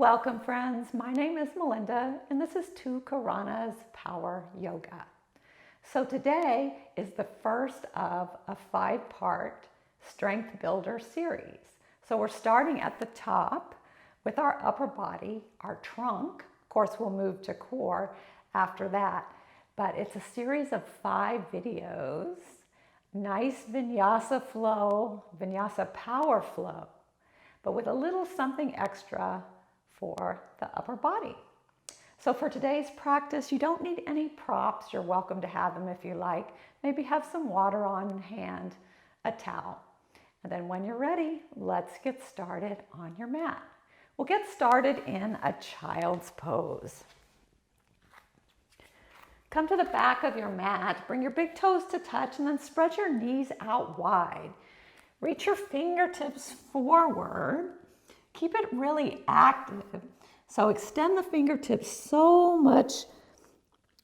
Welcome friends, my name is Melinda and this is Two Karanas Power Yoga. So today is the first of a 5-part strength builder series. So we're starting at the top with our upper body, our trunk. Of course we'll move to core after that, but it's a series of 5 videos. Nice Vinyasa flow, Vinyasa power flow, but with a little something extra for the upper body. So for today's practice, you don't need any props. You're welcome to have them if you like. Maybe have some water on hand, a towel. And then when you're ready, let's get started on your mat. We'll get started in a child's pose. Come to the back of your mat, bring your big toes to touch, and then spread your knees out wide. Reach your fingertips forward. Keep it really active. So extend the fingertips so much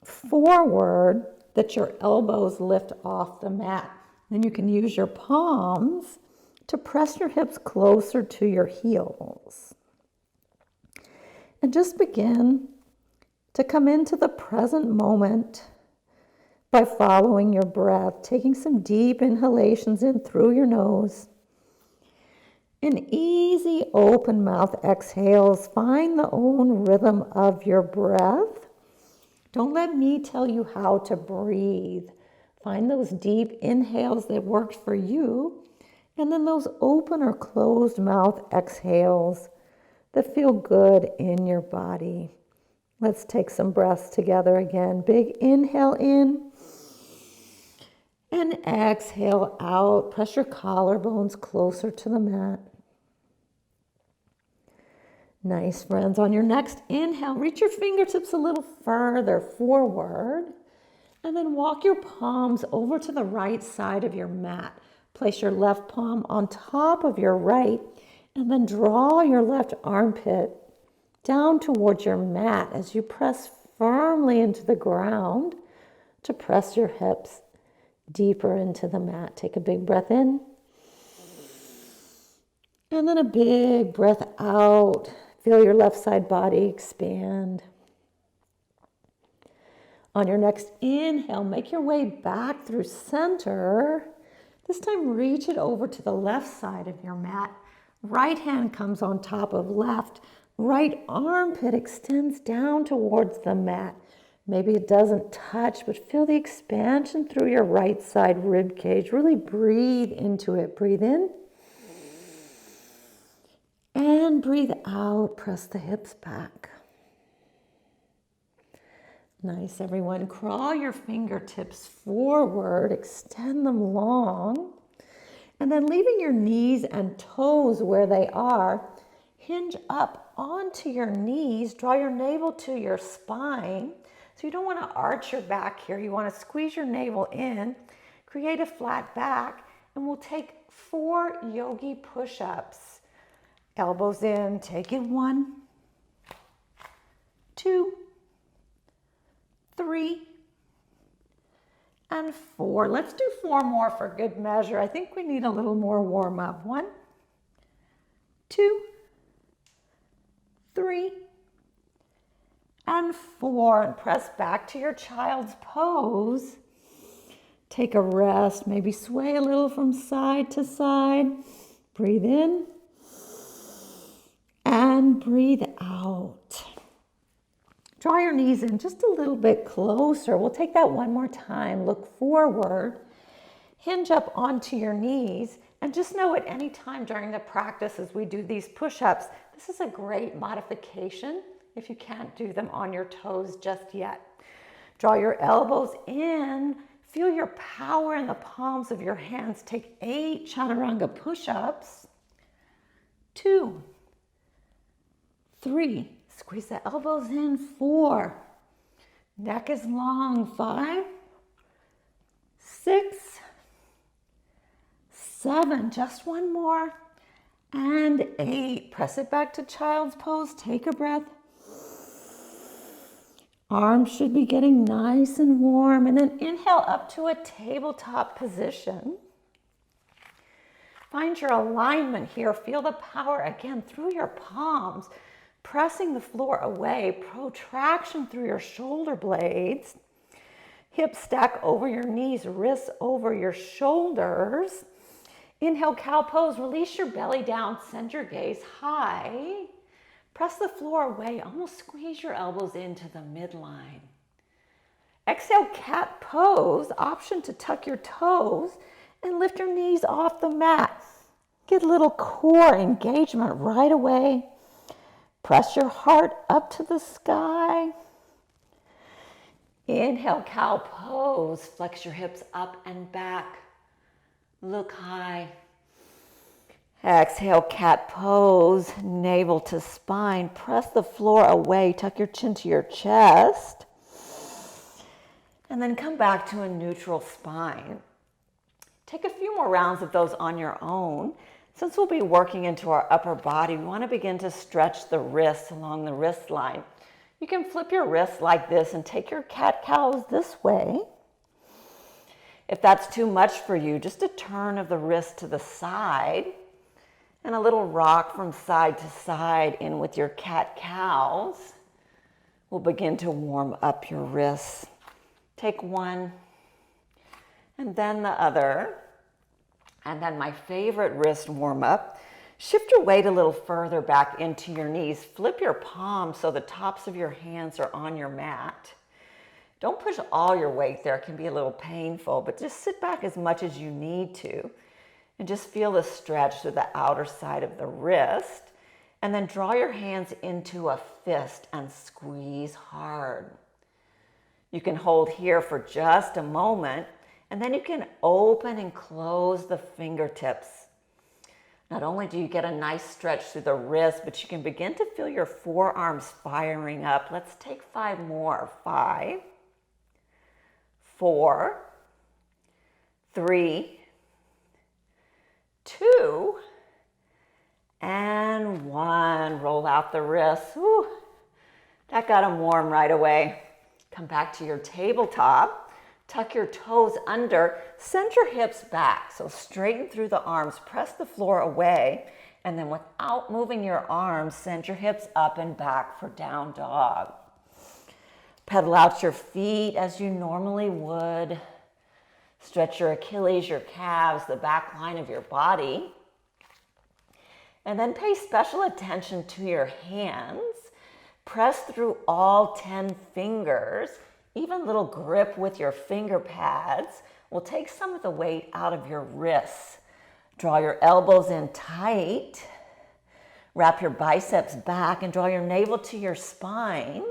forward that your elbows lift off the mat. Then you can use your palms to press your hips closer to your heels. And just begin to come into the present moment by following your breath, taking some deep inhalations in through your nose. And easy open mouth exhales. Find the own rhythm of your breath. Don't let me tell you how to breathe. Find those deep inhales that work for you, and then those open or closed mouth exhales that feel good in your body. Let's take some breaths together again. Big inhale in and exhale out. Press your collarbones closer to the mat. Nice, friends. On your next inhale, reach your fingertips a little further forward and then walk your palms over to the right side of your mat. Place your left palm on top of your right and then draw your left armpit down towards your mat as you press firmly into the ground to press your hips deeper into the mat. Take a big breath in and then a big breath out. Feel your left side body expand. On your next inhale, make your way back through center. This time, reach it over to the left side of your mat. Right hand comes on top of left. Right armpit extends down towards the mat. Maybe it doesn't touch, but feel the expansion through your right side rib cage. Really breathe into it. Breathe in. And breathe out, press the hips back. Nice, everyone. Crawl your fingertips forward, extend them long, and then leaving your knees and toes where they are, hinge up onto your knees, draw your navel to your spine. So you don't want to arch your back here. You want to squeeze your navel in, create a flat back, and we'll take 4 yogi push-ups. Elbows in, take it 1, 2, 3, and 4. Let's do 4 more for good measure. I think we need a little more warm up. 1, 2, 3, and 4. And press back to your child's pose. Take a rest, maybe sway a little from side to side. Breathe in. And breathe out. Draw your knees in just a little bit closer. We'll take that one more time. Look forward. Hinge up onto your knees. And just know at any time during the practice as we do these push-ups, this is a great modification if you can't do them on your toes just yet. Draw your elbows in. Feel your power in the palms of your hands. Take 8 chaturanga push-ups. 2, 3, squeeze the elbows in. 4, neck is long. 5, 6, 7, just one more, and 8. Press it back to child's pose. Take a breath. Arms should be getting nice and warm, and then inhale up to a tabletop position. Find your alignment here. Feel the power again through your palms. pressing the floor away, protraction through your shoulder blades, hips stack over your knees, wrists over your shoulders. Inhale, cow pose, release your belly down, send your gaze high. Press the floor away, almost squeeze your elbows into the midline. Exhale, cat pose, option to tuck your toes and lift your knees off the mat. Get a little core engagement right away. Press your heart up to the sky. Inhale, cow pose, flex your hips up and back. Look high. Exhale, cat pose, navel to spine. Press the floor away, tuck your chin to your chest. And then come back to a neutral spine. Take a few more rounds of those on your own. Since we'll be working into our upper body, we want to begin to stretch the wrists along the wrist line. You can flip your wrists like this and take your cat-cows this way. If that's too much for you, just a turn of the wrist to the side and a little rock from side to side in with your cat-cows will begin to warm up your wrists. Take one and then the other. And then my favorite wrist warm up, shift your weight a little further back into your knees. Flip your palms so the tops of your hands are on your mat. Don't push all your weight there, it can be a little painful, but just sit back as much as you need to and just feel the stretch to the outer side of the wrist. And then draw your hands into a fist and squeeze hard. You can hold here for just a moment, and then you can open and close the fingertips. Not only do you get a nice stretch through the wrist, but you can begin to feel your forearms firing up. Let's take 5 more. 5, 4, 3, 2, and 1. Roll out the wrists. Whew. That got them warm right away. Come back to your tabletop. Tuck your toes under, send your hips back. So straighten through the arms, press the floor away, and then without moving your arms, send your hips up and back for down dog. Pedal out your feet as you normally would. Stretch your Achilles, your calves, the back line of your body. And then pay special attention to your hands. Press through all 10 fingers. Even little grip with your finger pads will take some of the weight out of your wrists. Draw your elbows in tight. Wrap your biceps back and draw your navel to your spine.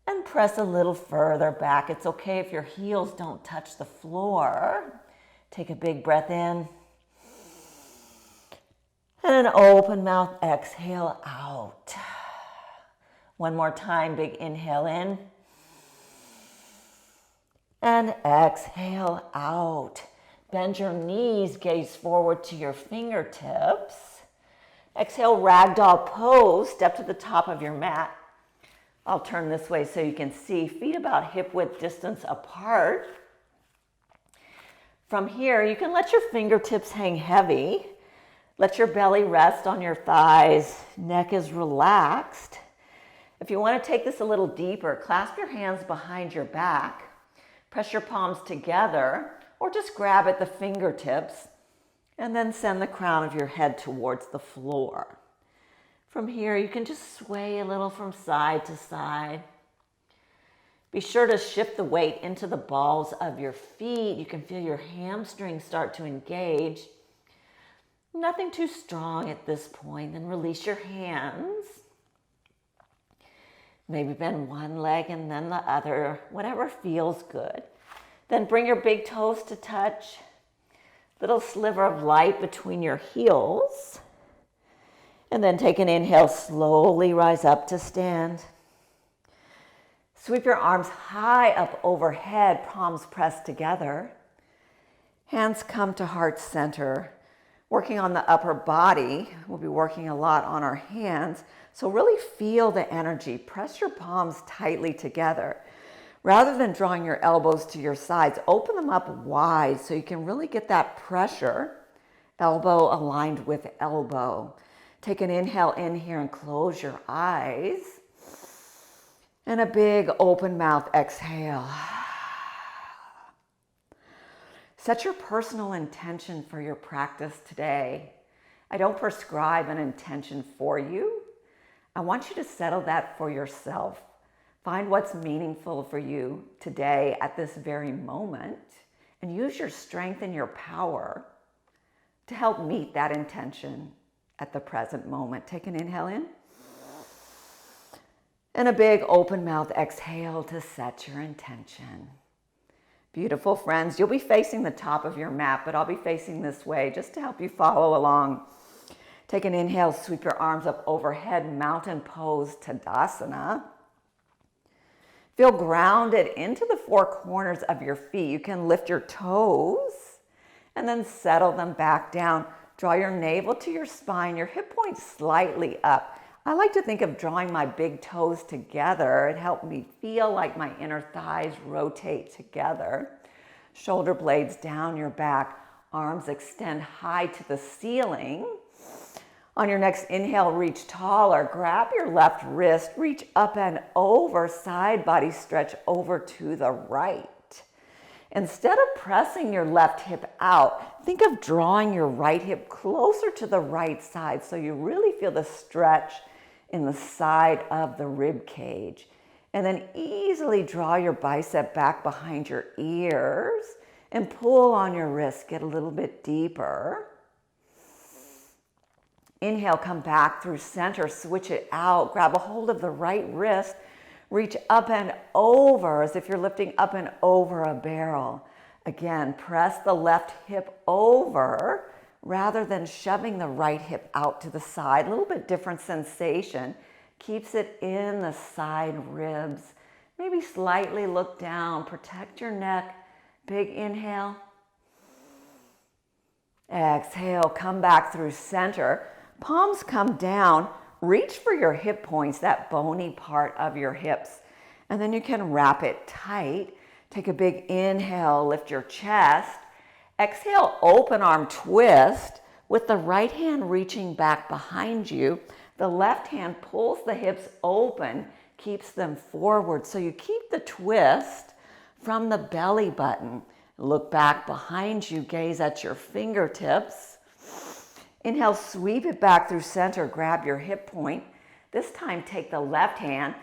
And press a little further back. It's okay if your heels don't touch the floor. Take a big breath in. And an open mouth exhale out. One more time, big inhale in. And exhale out. Bend your knees, gaze forward to your fingertips. Exhale, ragdoll pose, step to the top of your mat. I'll turn this way so you can see feet about hip width distance apart. From here, you can let your fingertips hang heavy. Let your belly rest on your thighs. Neck is relaxed. If you want to take this a little deeper, clasp your hands behind your back. Press your palms together or just grab at the fingertips and then send the crown of your head towards the floor. From here, you can just sway a little from side to side. Be sure to shift the weight into the balls of your feet. You can feel your hamstrings start to engage. Nothing too strong at this point. Then release your hands. Maybe bend one leg and then the other, whatever feels good. Then bring your big toes to touch. Little sliver of light between your heels. And then take an inhale, slowly rise up to stand. Sweep your arms high up overhead, palms pressed together. Hands come to heart center. Working on the upper body, we'll be working a lot on our hands. So really feel the energy. Press your palms tightly together. Rather than drawing your elbows to your sides, open them up wide so you can really get that pressure, elbow aligned with elbow. Take an inhale in here and close your eyes. And a big open mouth exhale. Set your personal intention for your practice today. I don't prescribe an intention for you. I want you to settle that for yourself. Find what's meaningful for you today at this very moment, and use your strength and your power to help meet that intention at the present moment. Take an inhale in. And a big open mouth exhale to set your intention. Beautiful friends, you'll be facing the top of your mat, but I'll be facing this way just to help you follow along. Take an inhale, sweep your arms up overhead, mountain pose, Tadasana. Feel grounded into the four corners of your feet. You can lift your toes and then settle them back down. Draw your navel to your spine, your hip points slightly up. I like to think of drawing my big toes together. It helped me feel like my inner thighs rotate together. Shoulder blades down your back, arms extend high to the ceiling. On your next inhale, reach taller. Grab your left wrist, reach up and over, side body stretch over to the right. Instead of pressing your left hip out, think of drawing your right hip closer to the right side so you really feel the stretch in the side of the rib cage. And then easily draw your bicep back behind your ears and pull on your wrist. Get a little bit deeper. Inhale, come back through center, switch it out. Grab a hold of the right wrist. Reach up and over as if you're lifting up and over a barrel. Again, press the left hip over rather than shoving the right hip out to the side. A little bit different sensation. Keeps it in the side ribs. Maybe slightly look down. Protect your neck. Big inhale. Exhale, come back through center. Palms come down. Reach for your hip points, that bony part of your hips. And then you can wrap it tight. Take a big inhale, lift your chest. Exhale, open arm twist with the right hand reaching back behind you. The left hand pulls the hips open, keeps them forward. So you keep the twist from the belly button. Look back behind you, gaze at your fingertips. Inhale, sweep it back through center, grab your hip point. This time, take the left hand.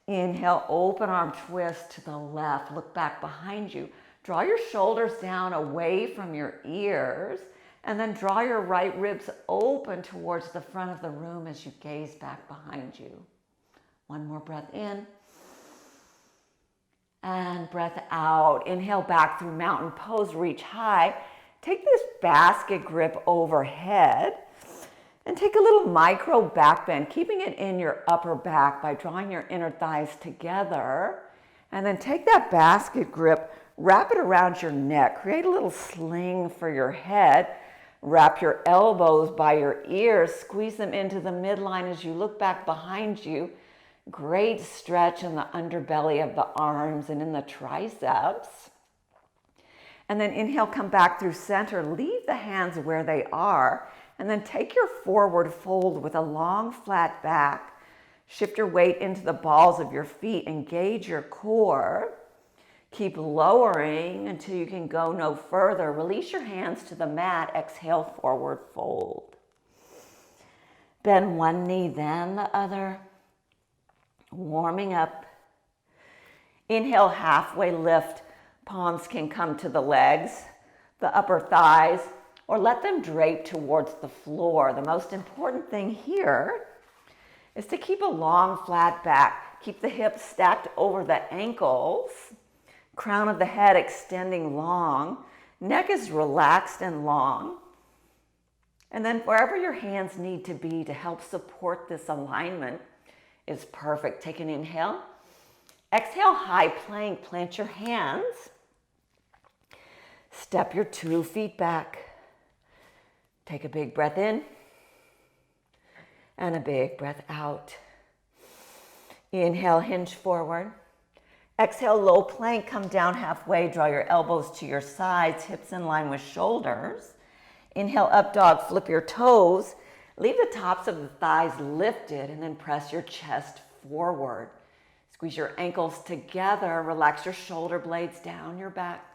Inhale, open arm twist to the left. Look back behind you. Draw your shoulders down away from your ears, and then draw your right ribs open towards the front of the room as you gaze back behind you. One more breath in. And breath out. Inhale back through mountain pose, reach high. Take this basket grip overhead and take a little micro back bend, keeping it in your upper back by drawing your inner thighs together. And then take that basket grip, wrap it around your neck, create a little sling for your head. Wrap your elbows by your ears, squeeze them into the midline as you look back behind you. Great stretch in the underbelly of the arms and in the triceps. And then inhale, come back through center. Leave the hands where they are. And then take your forward fold with a long, flat back. Shift your weight into the balls of your feet. Engage your core. Keep lowering until you can go no further. Release your hands to the mat. Exhale, forward fold. Bend one knee, then the other. Warming up. Inhale, halfway lift. Palms can come to the legs, the upper thighs, or let them drape towards the floor. The most important thing here is to keep a long, flat back. Keep the hips stacked over the ankles. Crown of the head extending long. Neck is relaxed and long. And then wherever your hands need to be to help support this alignment is perfect. Take an inhale. Exhale, high plank. Plant your hands. Step your 2 feet back. Take a big breath in and a big breath out. Inhale, hinge forward. Exhale, low plank, come down halfway. Draw your elbows to your sides, hips in line with shoulders. Inhale, up dog, flip your toes. Leave the tops of the thighs lifted and then press your chest forward. Squeeze your ankles together. Relax your shoulder blades down your back.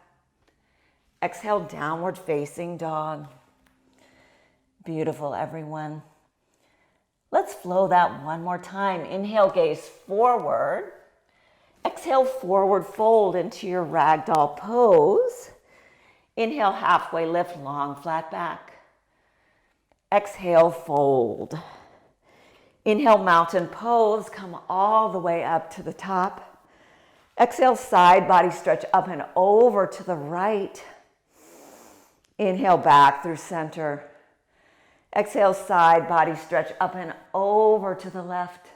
Exhale, downward facing dog. Beautiful, everyone. Let's flow that one more time. Inhale, gaze forward. Exhale, forward fold into your ragdoll pose. Inhale, halfway lift, long flat back. Exhale, fold. Inhale, mountain pose, come all the way up to the top. Exhale, side body stretch up and over to the right. Inhale, back through center. Exhale, side body stretch up and over to the left.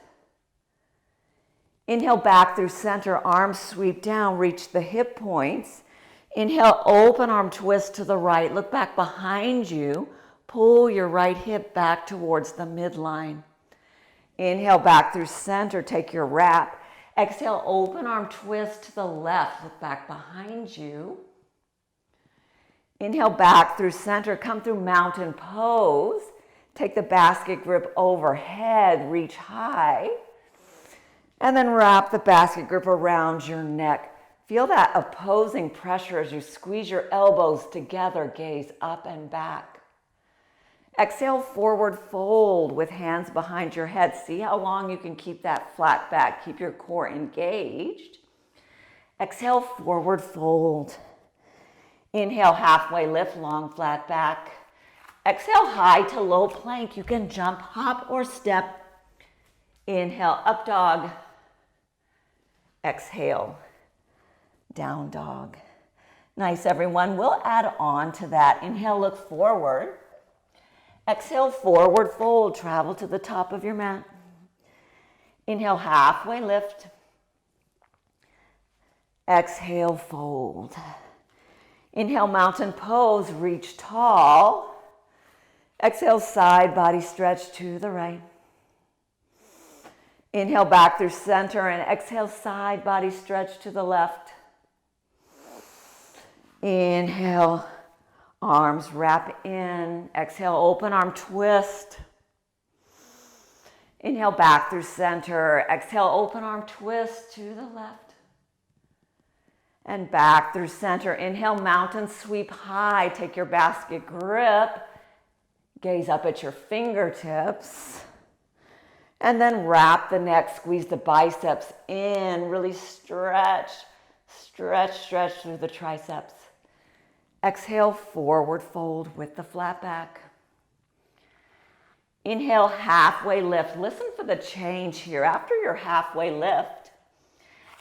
Inhale, back through center, arms sweep down, reach the hip points. Inhale, open arm twist to the right, look back behind you, pull your right hip back towards the midline. Inhale, back through center, take your wrap. Exhale, open arm twist to the left, look back behind you. Inhale, back through center, come through mountain pose. Take the basket grip overhead, reach high. And then wrap the basket grip around your neck. Feel that opposing pressure as you squeeze your elbows together, gaze up and back. Exhale, forward fold with hands behind your head. See how long you can keep that flat back. Keep your core engaged. Exhale, forward fold. Inhale, halfway lift, long flat back. Exhale, high to low plank. You can jump, hop, or step. Inhale, up dog. Exhale, down dog. Nice, everyone. We'll add on to that. Inhale, look forward. Exhale, forward fold. Travel to the top of your mat. Inhale, halfway lift. Exhale, fold. Inhale, mountain pose, reach tall. Exhale, side body stretch to the right. Inhale, back through center, and exhale, side body stretch to the left. Inhale, arms wrap in. Exhale, open arm twist. Inhale, back through center. Exhale, open arm twist to the left. And back through center. Inhale, mountain sweep high. Take your basket grip. Gaze up at your fingertips. And then wrap the neck, squeeze the biceps in. Really stretch, stretch, stretch through the triceps. Exhale, forward fold with the flat back. Inhale, halfway lift. Listen for the change here. After your halfway lift,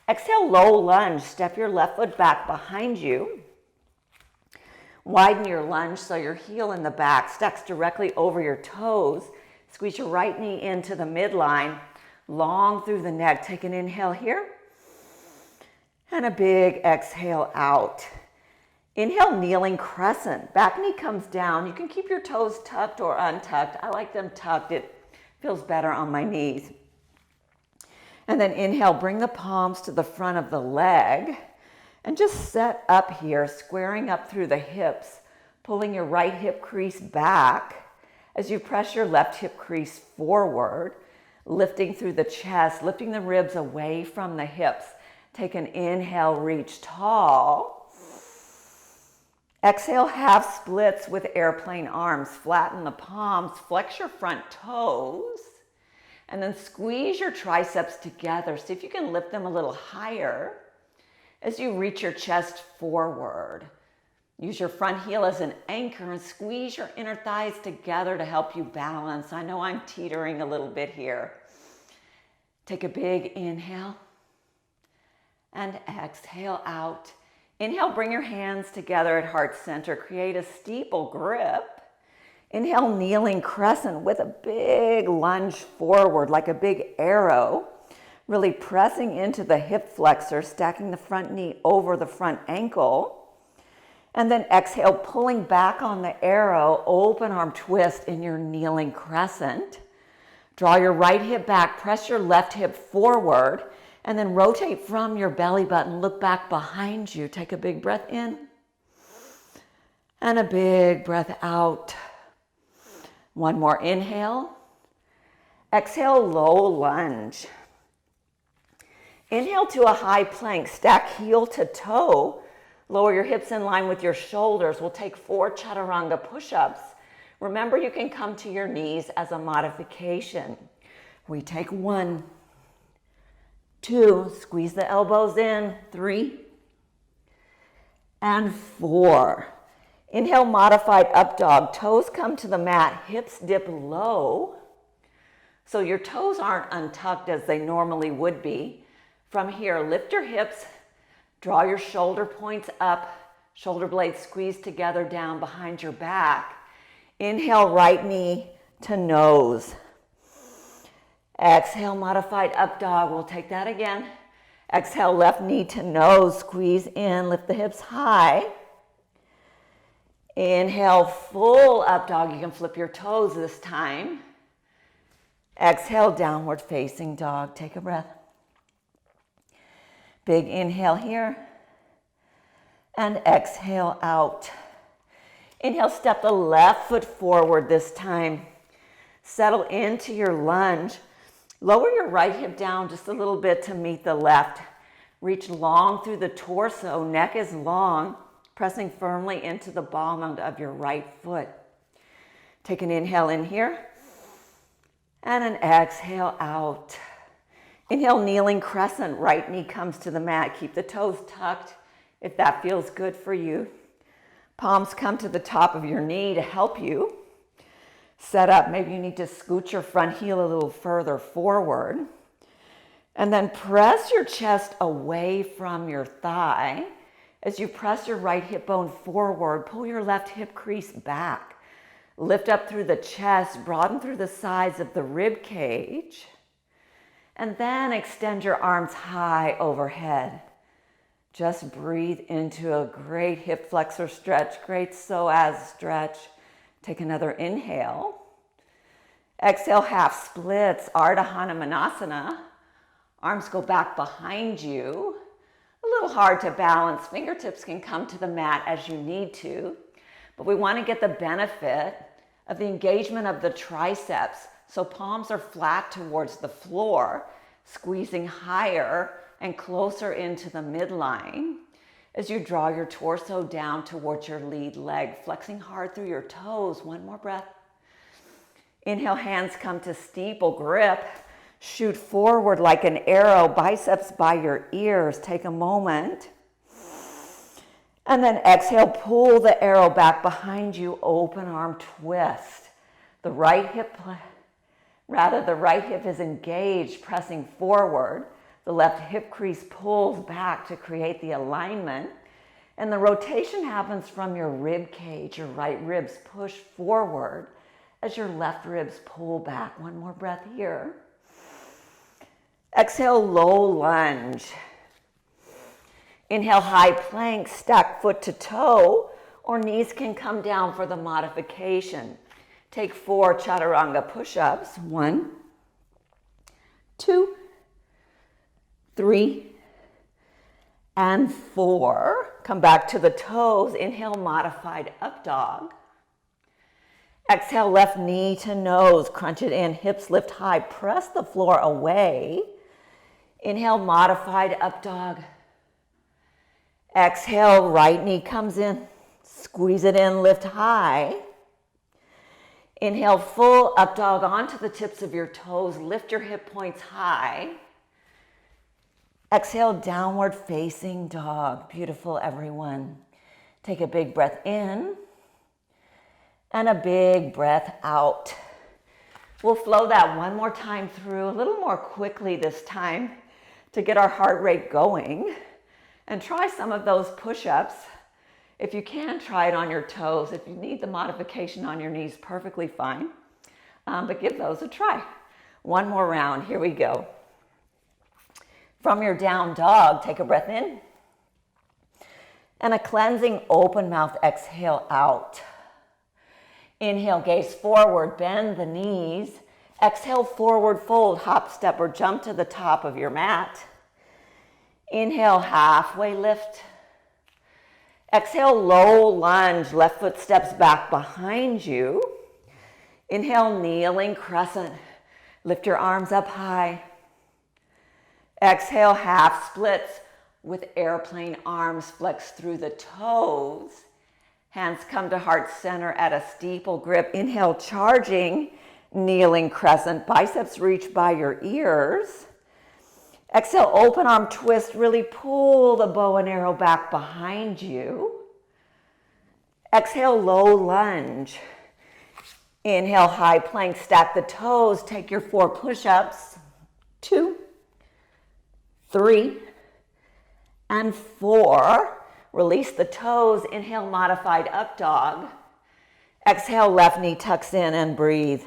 exhale, low lunge. Step your left foot back behind you. Widen your lunge so your heel in the back stacks directly over your toes. Squeeze your right knee into the midline, long through the neck. Take an inhale here, and a big exhale out. Inhale, kneeling crescent. Back knee comes down. You can keep your toes tucked or untucked. I like them tucked. It feels better on my knees. And then inhale, bring the palms to the front of the leg, and just set up here, squaring up through the hips, pulling your right hip crease back as you press your left hip crease forward, lifting through the chest, lifting the ribs away from the hips. Take an inhale, reach tall. Exhale, half splits with airplane arms. Flatten the palms, flex your front toes, and then squeeze your triceps together. See if you can lift them a little higher as you reach your chest forward. Use your front heel as an anchor and squeeze your inner thighs together to help you balance. I know I'm teetering a little bit here. Take a big inhale and exhale out. Inhale, bring your hands together at heart center. Create a steeple grip. Inhale, kneeling crescent with a big lunge forward like a big arrow. Really pressing into the hip flexor, stacking the front knee over the front ankle. And then exhale, pulling back on the arrow, open arm twist in your kneeling crescent. Draw your right hip back, press your left hip forward, and then rotate from your belly button. Look back behind you. Take a big breath in and a big breath out. One more inhale. Exhale, low lunge. Inhale to a high plank. Stack heel to toe. Lower your hips in line with your shoulders. We'll take 4 chaturanga push-ups. Remember, you can come to your knees as a modification. We take 1, 2, squeeze the elbows in, 3, and 4. Inhale, modified up dog. Toes come to the mat, hips dip low. So your toes aren't untucked as they normally would be. From here, lift your hips, draw your shoulder points up, shoulder blades squeeze together down behind your back. Inhale, right knee to nose. Exhale, modified up dog. We'll take that again. Exhale, left knee to nose, squeeze in, lift the hips high. Inhale, full up dog. You can flip your toes this time. Exhale, downward facing dog. Take a breath. Big inhale here. And exhale out. Inhale, step the left foot forward this time. Settle into your lunge. Lower your right hip down just a little bit to meet the left. Reach long through the torso. Neck is long, pressing firmly into the ball of your right foot. Take an inhale in here. And an exhale out. Inhale, kneeling crescent. Right knee comes to the mat. Keep the toes tucked if that feels good for you. Palms come to the top of your knee to help you set up. Maybe you need to scoot your front heel a little further forward. And then press your chest away from your thigh. As you press your right hip bone forward, pull your left hip crease back. Lift up through the chest, broaden through the sides of the rib cage. And then extend your arms high overhead. Just breathe into a great hip flexor stretch, great psoas stretch. Take another inhale. Exhale, half splits, Ardha Hanumanasana. Arms go back behind you. A little hard to balance. Fingertips can come to the mat as you need to. But we want to get the benefit of the engagement of the triceps. So palms are flat towards the floor, squeezing higher and closer into the midline as you draw your torso down towards your lead leg, flexing hard through your toes. One more breath. Inhale, hands come to steeple grip. Shoot forward like an arrow, biceps by your ears. Take a moment. And then exhale, pull the arrow back behind you, open arm twist. The right hip is engaged, pressing forward. The left hip crease pulls back to create the alignment. And the rotation happens from your rib cage. Your right ribs push forward as your left ribs pull back. One more breath here. Exhale, low lunge. Inhale, high plank, stack foot to toe, or knees can come down for the modification. Take 4 chaturanga push-ups. 1, 2, 3, and 4. Come back to the toes. Inhale, modified up dog. Exhale, left knee to nose. Crunch it in, hips lift high. Press the floor away. Inhale, modified up dog. Exhale, right knee comes in. Squeeze it in, lift high. Inhale, full up dog onto the tips of your toes. Lift your hip points high. Exhale, downward facing dog. Beautiful, everyone. Take a big breath in and a big breath out. We'll flow that one more time through, a little more quickly this time to get our heart rate going. And try some of those push-ups. If you can, try it on your toes. If you need the modification on your knees, perfectly fine. But give those a try. One more round. Here we go. From your down dog, take a breath in. And a cleansing open mouth exhale out. Inhale, gaze forward, bend the knees. Exhale, forward fold, hop, step, or jump to the top of your mat. Inhale, halfway lift. Exhale, low lunge. Left foot steps back behind you. Inhale, kneeling crescent. Lift your arms up high. Exhale, half splits with airplane arms flex through the toes. Hands come to heart center at a steeple grip. Inhale, charging, kneeling crescent. Biceps reach by your ears. Exhale, open arm twist. Really pull the bow and arrow back behind you. Exhale, low lunge. Inhale, high plank. Stack the toes. Take your 4 push-ups. 2, 3, and 4. Release the toes. Inhale, modified up dog. Exhale, left knee tucks in and breathe.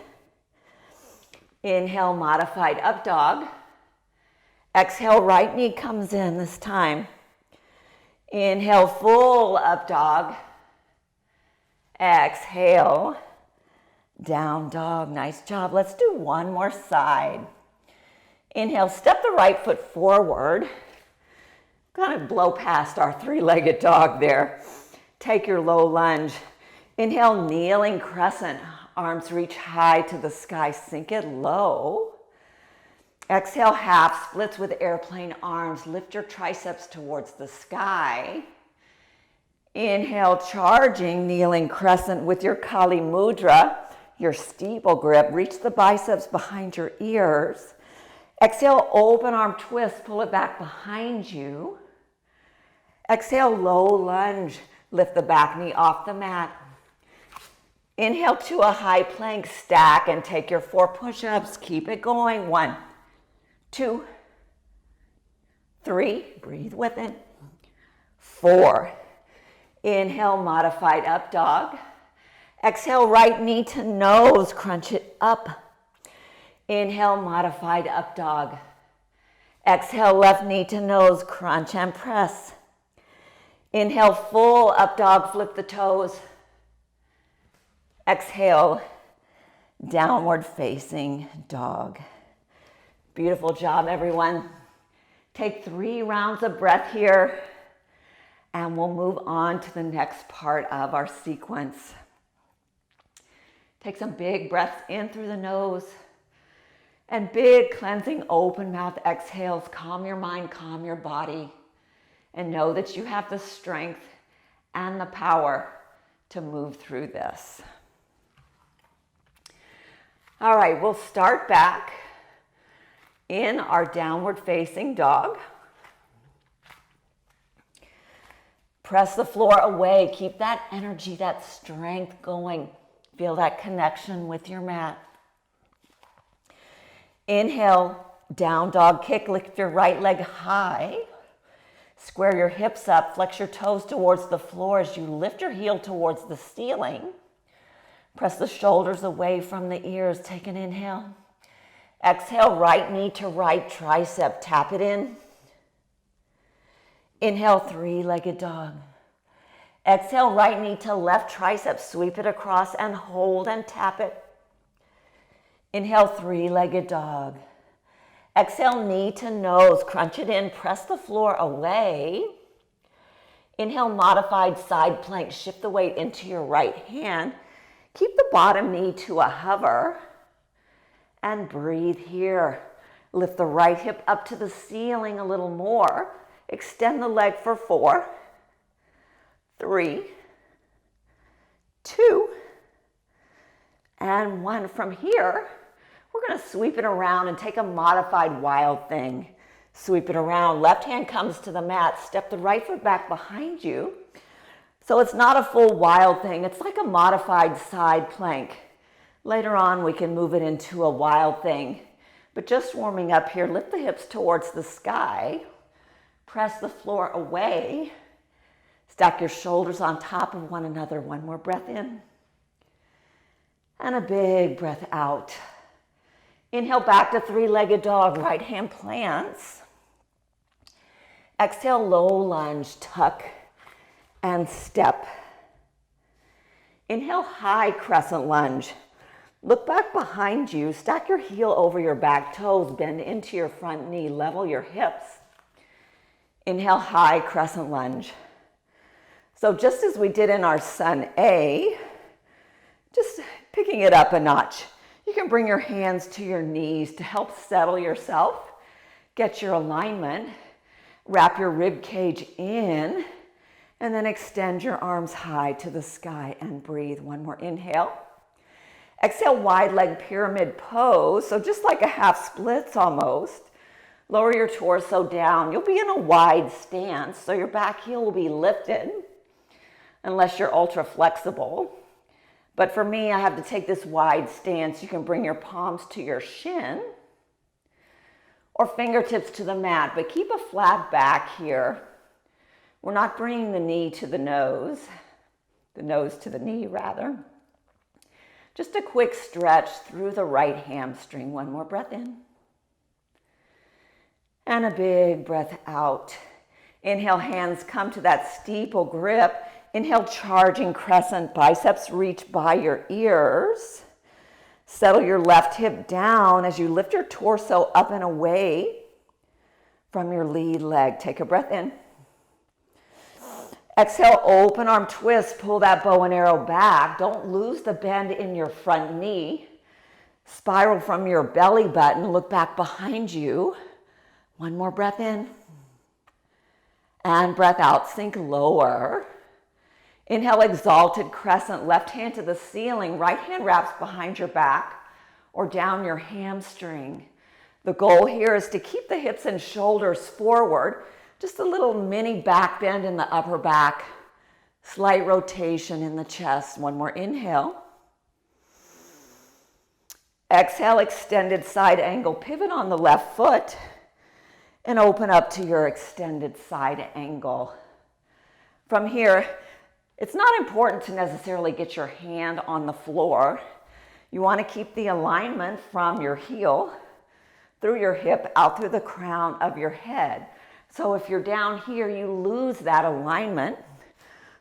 Inhale, modified up dog. Exhale, right knee comes in this time. Inhale, full up dog. Exhale, down dog. Nice job. Let's do one more side. Inhale, step the right foot forward. Kind of blow past our 3-legged dog there. Take your low lunge. Inhale, kneeling crescent. Arms reach high to the sky. Sink it low. Exhale, half splits with airplane arms. Lift your triceps towards the sky. Inhale, charging, kneeling crescent with your Kali Mudra, your steeple grip. Reach the biceps behind your ears. Exhale, open arm twist. Pull it back behind you. Exhale, low lunge. Lift the back knee off the mat. Inhale to a high plank. Stack and take your 4 push-ups. Keep it going. 1, 2, 3. Breathe with it. 4. Inhale, modified up dog. Exhale, right knee to nose. Crunch it up. Inhale, modified up dog. Exhale, left knee to nose. Crunch and press. Inhale, full up dog. Flip the toes. Exhale, downward facing dog. Beautiful job, everyone. Take 3 rounds of breath here, and we'll move on to the next part of our sequence. Take some big breaths in through the nose, and big cleansing open mouth exhales. Calm your mind, calm your body, and know that you have the strength and the power to move through this. All right, we'll start back in our downward facing dog. Press the floor away. Keep that energy, that strength going. Feel that connection with your mat. Inhale, down dog kick. Lift your right leg high. Square your hips up. Flex your toes towards the floor as you lift your heel towards the ceiling. Press the shoulders away from the ears. Take an inhale. Exhale, right knee to right tricep. Tap it in. Inhale, 3-legged dog. Exhale, right knee to left tricep. Sweep it across and hold and tap it. Inhale, 3-legged dog. Exhale, knee to nose. Crunch it in. Press the floor away. Inhale, modified side plank. Shift the weight into your right hand. Keep the bottom knee to a hover. And breathe here. Lift the right hip up to the ceiling a little more. Extend the leg for 4, 3, 2, and 1. From here, we're going to sweep it around and take a modified wild thing. Sweep it around. Left hand comes to the mat. Step the right foot back behind you. So it's not a full wild thing. It's like a modified side plank. Later on, we can move it into a wild thing. But just warming up here, lift the hips towards the sky. Press the floor away. Stack your shoulders on top of one another. 1 more breath in. And a big breath out. Inhale back to 3-legged dog. Right hand plants. Exhale, low lunge, tuck and step. Inhale, high crescent lunge. Look back behind you. Stack your heel over your back toes. Bend into your front knee. Level your hips. Inhale, high crescent lunge. So just as we did in our Sun A, just Picking it up a notch. You can bring your hands to your knees to help settle yourself, get your alignment, wrap your rib cage in, and then extend your arms high to the sky and breathe. One more inhale. Exhale, wide leg pyramid pose. So just like a half splits almost. Lower your torso down. You'll be in a wide stance, so your back heel will be lifted, unless you're ultra flexible. But for me, I have to take this wide stance. You can bring your palms to your shin or fingertips to the mat, but keep a flat back here. We're not bringing the knee to the nose to the knee rather. Just a quick stretch through the right hamstring. One more breath in. And a big breath out. Inhale, hands come to that steeple grip. Inhale, charging crescent, biceps reach by your ears. Settle your left hip down as you lift your torso up and away from your lead leg. Take a breath in. Exhale, open arm twist, pull that bow and arrow back. Don't lose the bend in your front knee. Spiral from your belly button, look back behind you. One more breath in. And breath out, sink lower. Inhale, exalted crescent, left hand to the ceiling, right hand wraps behind your back or down your hamstring. The goal here is to keep the hips and shoulders forward, just a little mini back bend in the upper back, slight rotation in the chest. One more inhale. Exhale, extended side angle, pivot on the left foot and open up to your extended side angle. From here, it's not important to necessarily get your hand on the floor. You want to keep the alignment from your heel through your hip out through the crown of your head. So if you're down here, you lose that alignment.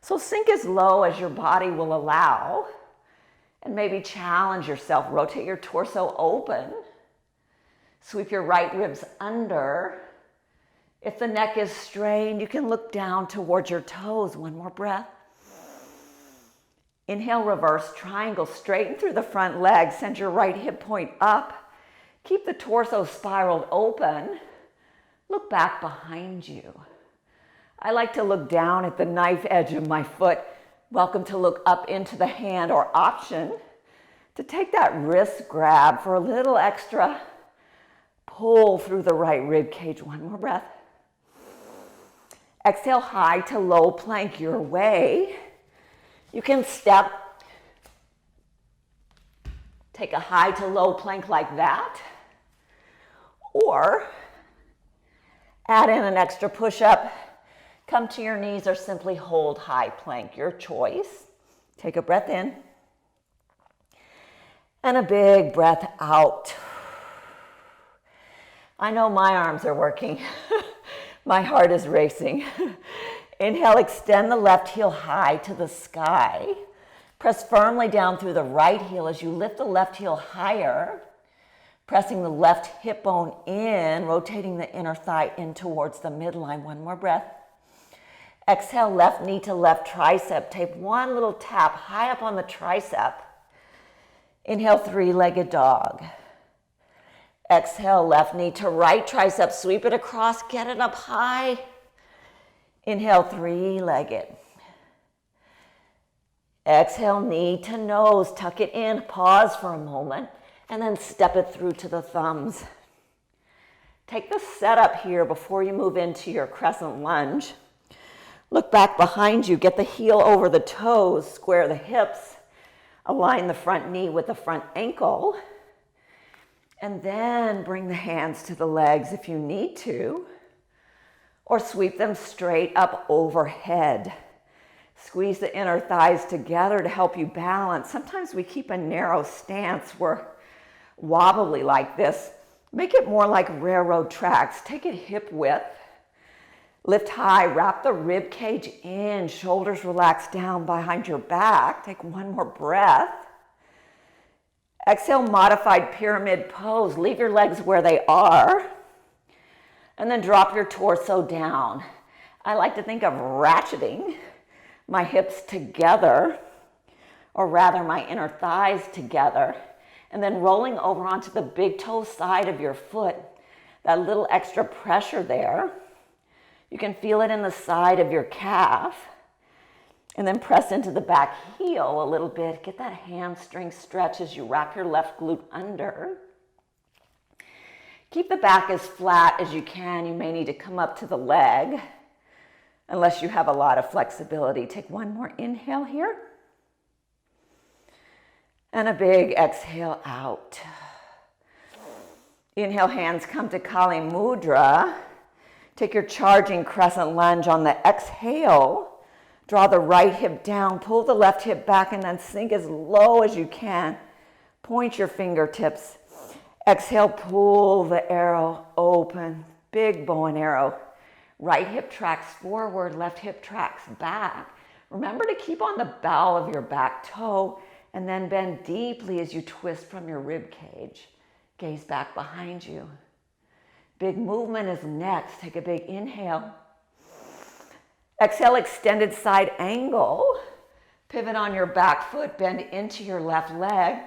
So sink as low as your body will allow and maybe challenge yourself. Rotate your torso open. Sweep your right ribs under. If the neck is strained, you can look down towards your toes. One more breath. Inhale, reverse triangle, straighten through the front leg, send your right hip point up. Keep the torso spiraled open. Look back behind you. I like to look down at the knife edge of my foot. Welcome to look up into the hand, or option to take that wrist grab for a little extra pull through the right rib cage. One more breath. Exhale, high to low plank your way. You can step, take a high to low plank like that, or add in an extra push-up, come to your knees, or simply hold high plank, your choice. Take a breath in, and a big breath out. I know my arms are working. My heart is racing. Inhale, extend the left heel high to the sky. Press firmly down through the right heel as you lift the left heel higher, pressing the left hip bone in, rotating the inner thigh in towards the midline. One more breath. Exhale, left knee to left tricep. Take one little tap high up on the tricep. Inhale, three-legged dog. Exhale, left knee to right tricep. Sweep it across, get it up high. Inhale, three-legged. Exhale, knee to nose, tuck it in, pause for a moment, and then step it through to the thumbs. Take the setup here before you move into your crescent lunge. Look back behind you, get the heel over the toes, square the hips, align the front knee with the front ankle, and then bring the hands to the legs if you need to, or sweep them straight up overhead. Squeeze the inner thighs together to help you balance. Sometimes we keep a narrow stance. We're wobbly like this. Make it more like railroad tracks. Take it hip width. Lift high, wrap the rib cage in, shoulders relax down behind your back. Take one more breath. Exhale, modified pyramid pose. Leave your legs where they are. And then drop your torso down. I like to think of ratcheting my hips together, or rather my inner thighs together, and then rolling over onto the big toe side of your foot. That little extra pressure there. You can feel it in the side of your calf. And then press into the back heel a little bit. Get that hamstring stretch as you wrap your left glute under. Keep the back as flat as you can. You may need to come up to the leg unless you have a lot of flexibility. Take one more inhale here. And a big exhale out. Inhale, hands come to Kali Mudra. Take your charging crescent lunge on the exhale. Draw the right hip down, pull the left hip back, and then sink as low as you can. Point your fingertips. Exhale, pull the arrow open. Big bow and arrow. Right hip tracks forward, left hip tracks back. Remember to keep on the bow of your back toe, and then bend deeply as you twist from your rib cage. Gaze back behind you. Big movement is next. Take a big inhale. Exhale, extended side angle. Pivot on your back foot, bend into your left leg.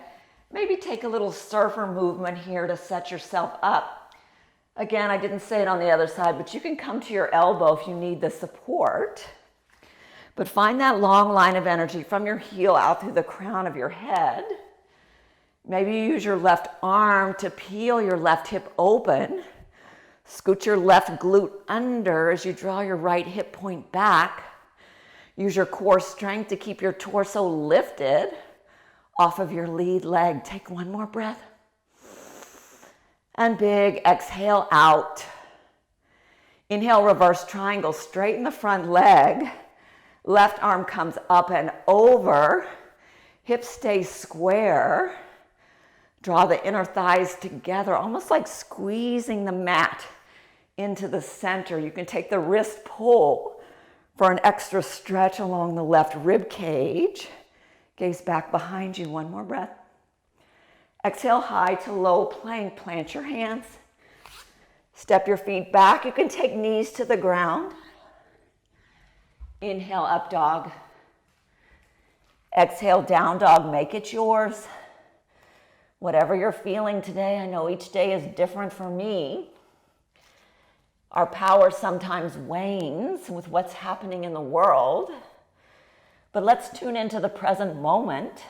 Maybe take a little surfer movement here to set yourself up. Again, I didn't say it on the other side, but you can come to your elbow if you need the support. But find that long line of energy from your heel out through the crown of your head. Maybe you use your left arm to peel your left hip open. Scoot your left glute under as you draw your right hip point back. Use your core strength to keep your torso lifted off of your lead leg. Take one more breath. And big exhale out. Inhale, reverse triangle, straighten the front leg. Left arm comes up and over. Hips stay square. Draw the inner thighs together, almost like squeezing the mat into the center. You can take the wrist pull for an extra stretch along the left rib cage. Gaze back behind you. One more breath. Exhale, high to low plank. Plant your hands. Step your feet back. You can take knees to the ground. Inhale, up dog. Exhale, down dog. Make it yours. Whatever you're feeling today, I know each day is different for me. Our power sometimes wanes with what's happening in the world. But let's tune into the present moment.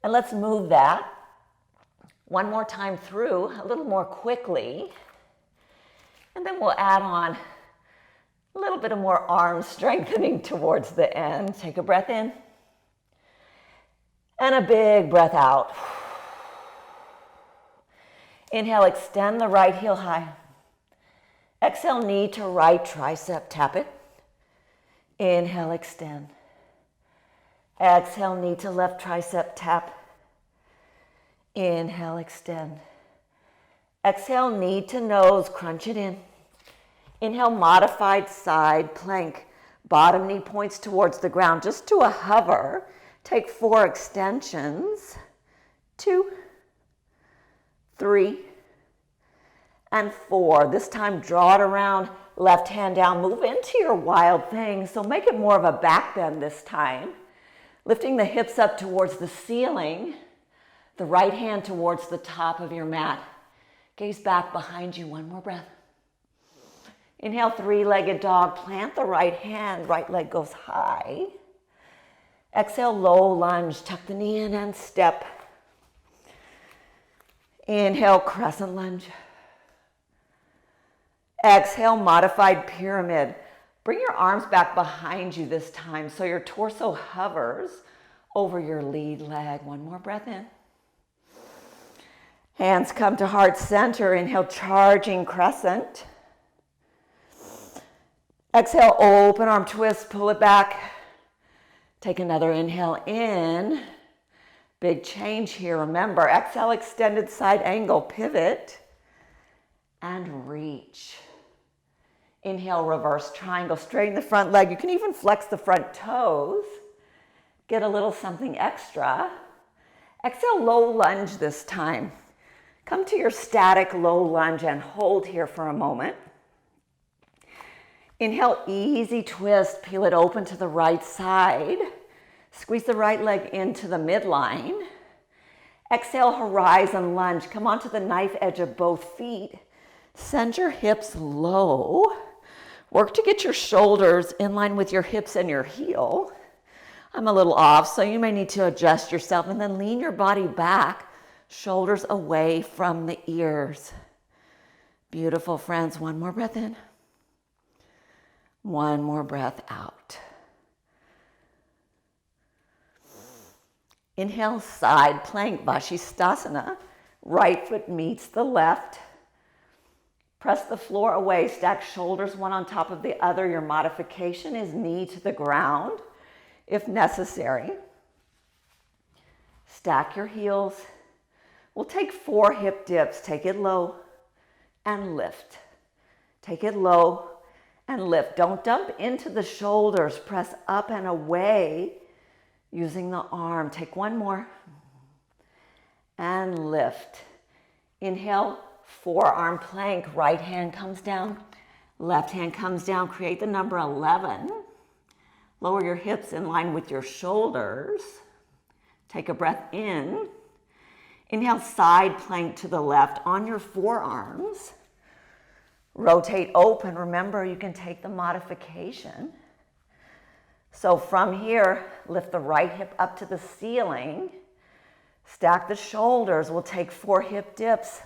And let's move that one more time through, a little more quickly. And then we'll add on a little bit of more arm strengthening towards the end. Take a breath in. And a big breath out. Inhale, extend the right heel high. Exhale, knee to right tricep, tap it. Inhale, extend. Exhale, knee to left tricep, tap. Inhale, extend. Exhale, knee to nose, crunch it in. Inhale, modified side plank. Bottom knee points towards the ground, just to a hover. Take 4 extensions. 2, 3, and 4. This time, draw it around, left hand down. Move into your wild thing. So make it more of a back bend this time. Lifting the hips up towards the ceiling. The right hand towards the top of your mat. Gaze back behind you. One more breath. Inhale, 3-legged dog. Plant the right hand. Right leg goes high. Exhale, low lunge. Tuck the knee in and step. Inhale, crescent lunge. Exhale, modified pyramid. Bring your arms back behind you this time so your torso hovers over your lead leg. One more breath in. Hands come to heart center. Inhale, charging crescent. Exhale, open arm twist, pull it back. Take another inhale in. Big change here. Remember, exhale, extended side angle, pivot, and reach. Inhale, reverse triangle, straighten the front leg. You can even flex the front toes. Get a little something extra. Exhale, low lunge this time. Come to your static low lunge and hold here for a moment. Inhale, easy twist, peel it open to the right side. Squeeze the right leg into the midline. Exhale, horizon lunge. Come onto the knife edge of both feet. Send your hips low. Work to get your shoulders in line with your hips and your heel. I'm a little off, so you may need to adjust yourself, and then lean your body back, shoulders away from the ears. Beautiful, friends. One more breath in. One more breath out. Inhale, side plank, Vashisthasana. Right foot meets the left. Press the floor away, stack shoulders one on top of the other. Your modification is knee to the ground if necessary. Stack your heels. We'll take 4 hip dips. Take it low and lift. Take it low and lift. Don't dump into the shoulders. Press up and away using the arm. Take one more and lift. Inhale, forearm plank. Right hand comes down, left hand comes down. Create the number 11. Lower your hips in line with your shoulders. Take a breath in. Inhale, side plank to the left on your forearms. Rotate open. Remember, you can take the modification. So from here, lift the right hip up to the ceiling. Stack the shoulders. We'll take 4 hip dips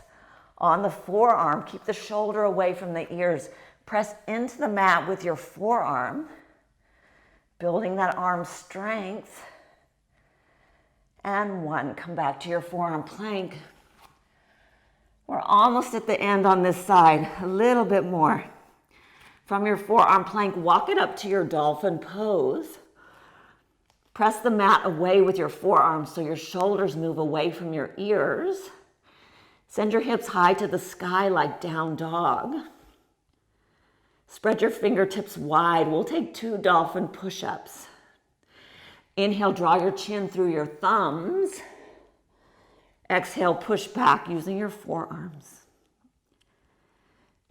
on the forearm. Keep the shoulder away from the ears. Press into the mat with your forearm, building that arm strength. And 1. Come back to your forearm plank. We're almost at the end on this side. A little bit more. From your forearm plank, walk it up to your dolphin pose. Press the mat away with your forearms so your shoulders move away from your ears. Send your hips high to the sky like down dog. Spread your fingertips wide. We'll take 2 dolphin push-ups. Inhale, draw your chin through your thumbs. Exhale, push back using your forearms.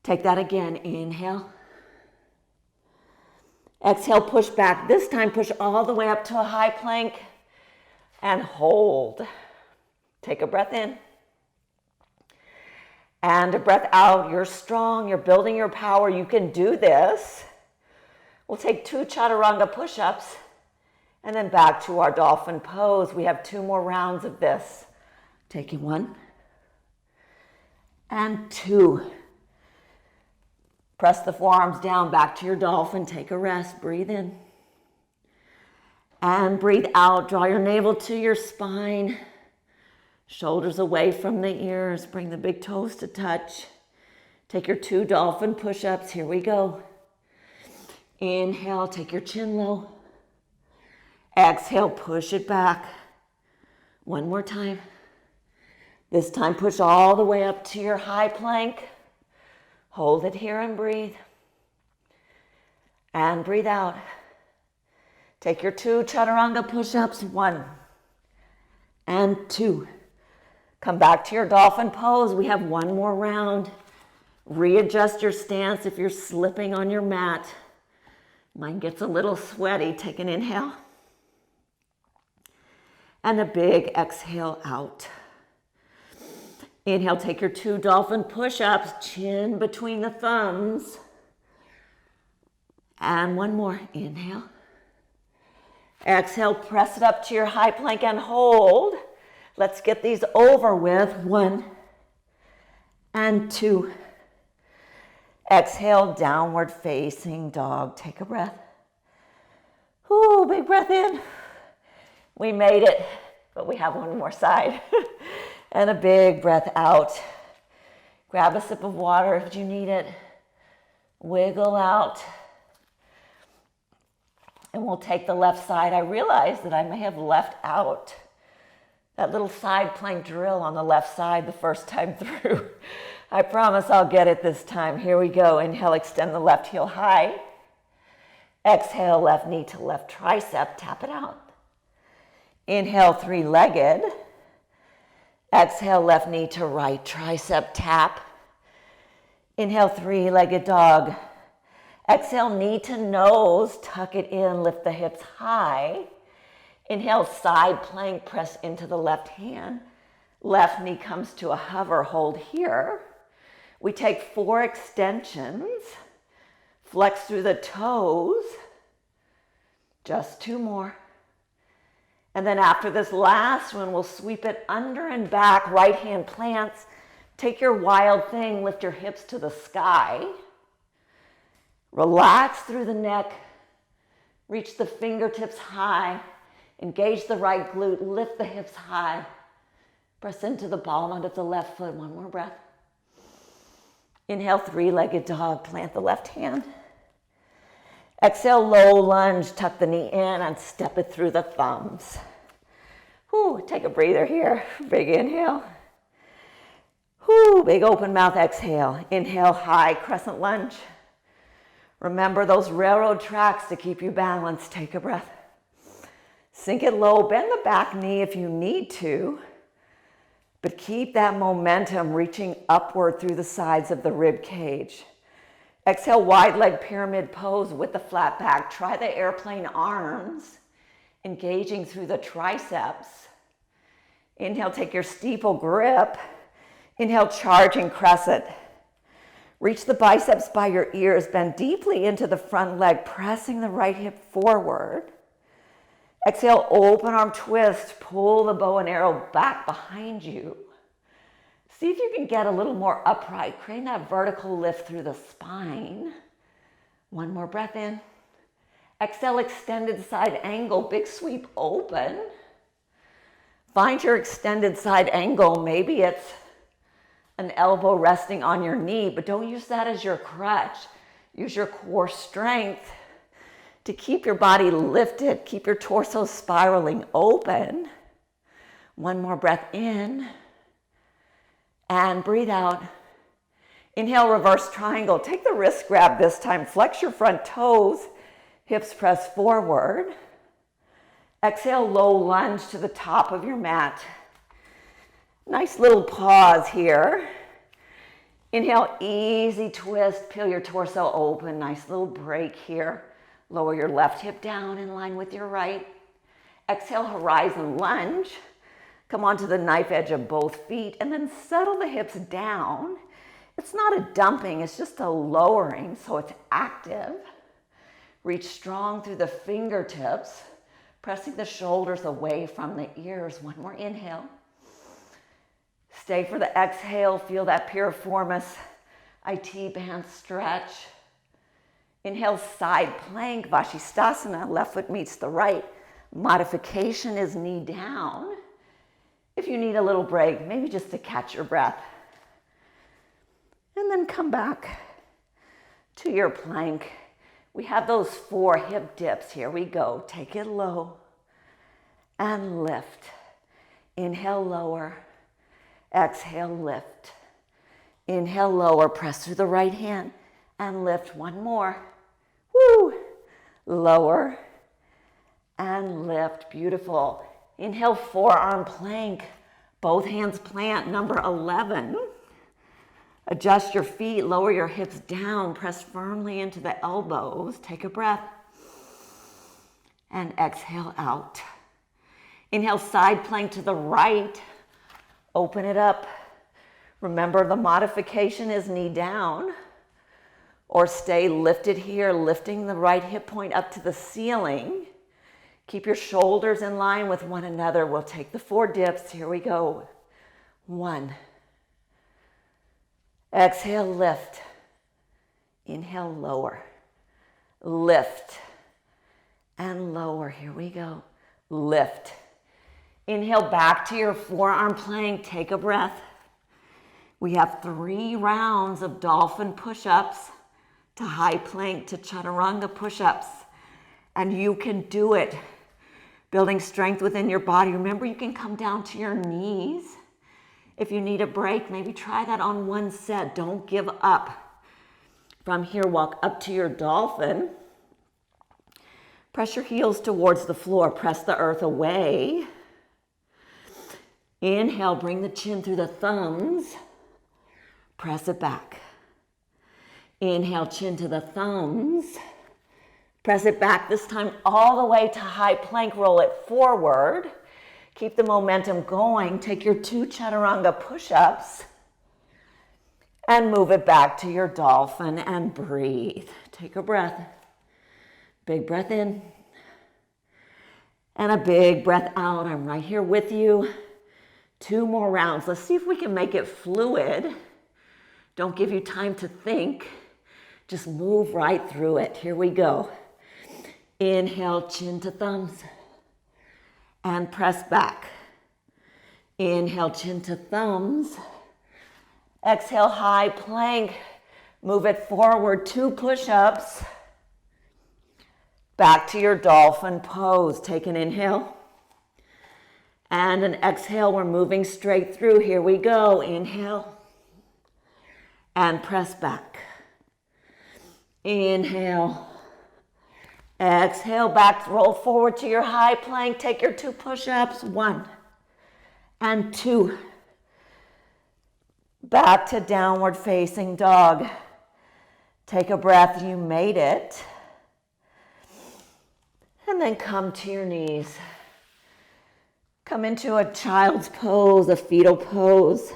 Take that again. Inhale. Exhale, push back. This time, push all the way up to a high plank and hold. Take a breath in. And a breath out. You're strong. You're building your power. You can do this. We'll take 2 chaturanga push-ups and then back to our dolphin pose. We have 2 more rounds of this. Taking 1 and 2. Press the forearms down, back to your dolphin. Take a rest. Breathe in. And breathe out. Draw your navel to your spine. Shoulders away from the ears. Bring the big toes to touch. Take your 2 dolphin push-ups. Here we go. Inhale, take your chin low. Exhale, push it back. 1 more time. This time, push all the way up to your high plank. Hold it here and breathe. And breathe out. Take your 2 chaturanga push-ups. 1 and 2. Come back to your dolphin pose. We have 1 more round. Readjust your stance if you're slipping on your mat. Mine gets a little sweaty. Take an inhale. And a big exhale out. Inhale, take your 2 dolphin push-ups, chin between the thumbs. And 1 more, inhale. Exhale, press it up to your high plank and hold. Let's get these over with. 1 and 2. Exhale, downward facing dog. Take a breath. Ooh, big breath in. We made it, but we have 1 more side. And a big breath out. Grab a sip of water if you need it. Wiggle out. And we'll take the left side. I realized that I may have left out that little side plank drill on the left side the first time through. I promise I'll get it this time. Here we go. Inhale, extend the left heel high. Exhale, left knee to left tricep. Tap it out. Inhale, 3-legged. Exhale, left knee to right tricep, tap. Inhale, 3-legged dog. Exhale, knee to nose, tuck it in, lift the hips high. Inhale, side plank, press into the left hand. Left knee comes to a hover, hold here. We take 4 extensions, flex through the toes, just 2 more. And then after this last one, we'll sweep it under and back, right hand plants. Take your wild thing, lift your hips to the sky. Relax through the neck, reach the fingertips high, engage the right glute, lift the hips high. Press into the ball under the left foot, 1 more breath. Inhale, 3-legged dog, plant the left hand. Exhale, low lunge, tuck the knee in and step it through the thumbs. Whew, take a breather here, big inhale. Whew, big open mouth exhale. Inhale, high crescent lunge. Remember those railroad tracks to keep you balanced. Take a breath. Sink it low, bend the back knee if you need to, but keep that momentum reaching upward through the sides of the rib cage. Exhale, wide leg pyramid pose with the flat back. Try the airplane arms, engaging through the triceps. Inhale, take your steeple grip. Inhale, charging crescent. Reach the biceps by your ears, bend deeply into the front leg, pressing the right hip forward. Exhale, open arm twist, pull the bow and arrow back behind you. See if you can get a little more upright, creating that vertical lift through the spine. 1 more breath in. Exhale, extended side angle, big sweep open. Find your extended side angle. Maybe it's an elbow resting on your knee, but don't use that as your crutch. Use your core strength to keep your body lifted, keep your torso spiraling open. 1 more breath in and breathe out. Inhale, reverse triangle. Take the wrist grab this time. Flex your front toes, hips press forward. Exhale, low lunge to the top of your mat. Nice little pause here. Inhale, easy twist, peel your torso open. Nice little break here. Lower your left hip down in line with your right. Exhale, horizon lunge. Come onto the knife edge of both feet and then settle the hips down. It's not a dumping, it's just a lowering, so it's active. Reach strong through the fingertips, pressing the shoulders away from the ears. 1 more inhale. Stay for the exhale, feel that piriformis IT band stretch. Inhale, side plank, Vashisthasana, left foot meets the right. Modification is knee down. If you need a little break, maybe just to catch your breath. And then come back to your plank. We have those 4 hip dips. Here we go. Take it low and lift. Inhale, lower. Exhale, lift. Inhale, lower. Press through the right hand and lift. 1 more. Woo! Lower and lift. Beautiful. Inhale, forearm plank. Both hands plant. Number 11. Adjust your feet. Lower your hips down. Press firmly into the elbows. Take a breath. And exhale out. Inhale, side plank to the right. Open it up. Remember, the modification is knee down. Or stay lifted here, lifting the right hip point up to the ceiling. Keep your shoulders in line with one another. We'll take the 4 dips. Here we go. 1. Exhale, lift. Inhale, lower. Lift. And lower. Here we go. Lift. Inhale, back to your forearm plank. Take a breath. We have 3 rounds of dolphin push-ups to high plank to chaturanga push-ups. And you can do it. Building strength within your body. Remember, you can come down to your knees. If you need a break, maybe try that on 1 set. Don't give up. From here, walk up to your dolphin. Press your heels towards the floor. Press the earth away. Inhale, bring the chin through the thumbs. Press it back. Inhale, chin to the thumbs. Press it back, this time all the way to high plank, roll it forward. Keep the momentum going. Take your 2 chaturanga push-ups and move it back to your dolphin and breathe. Take a breath. Big breath in and a big breath out. I'm right here with you. 2 more rounds. Let's see if we can make it fluid. Don't give you time to think. Just move right through it. Here we go. Inhale, chin to thumbs, and press back. Inhale, chin to thumbs. Exhale, high plank. Move it forward, 2 push-ups. Back to your dolphin pose. Take an inhale and an exhale. We're moving straight through. Here we go. Inhale and press back. Inhale. Exhale, back, roll forward to your high plank. Take your 2 push-ups, 1 and 2. Back to downward facing dog. Take a breath, you made it. And then come to your knees. Come into a child's pose, a fetal pose.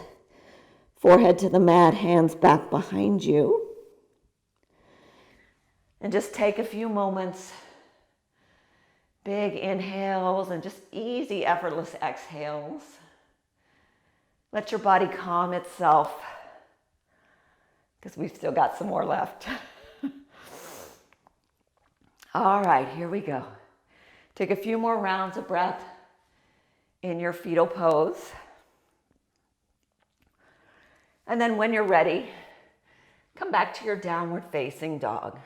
Forehead to the mat, hands back behind you. And just take a few moments, big inhales and just easy, effortless exhales. Let your body calm itself, because we've still got some more left. All right, here we go. Take a few more rounds of breath in your fetal pose. And then when you're ready, come back to your downward facing dog.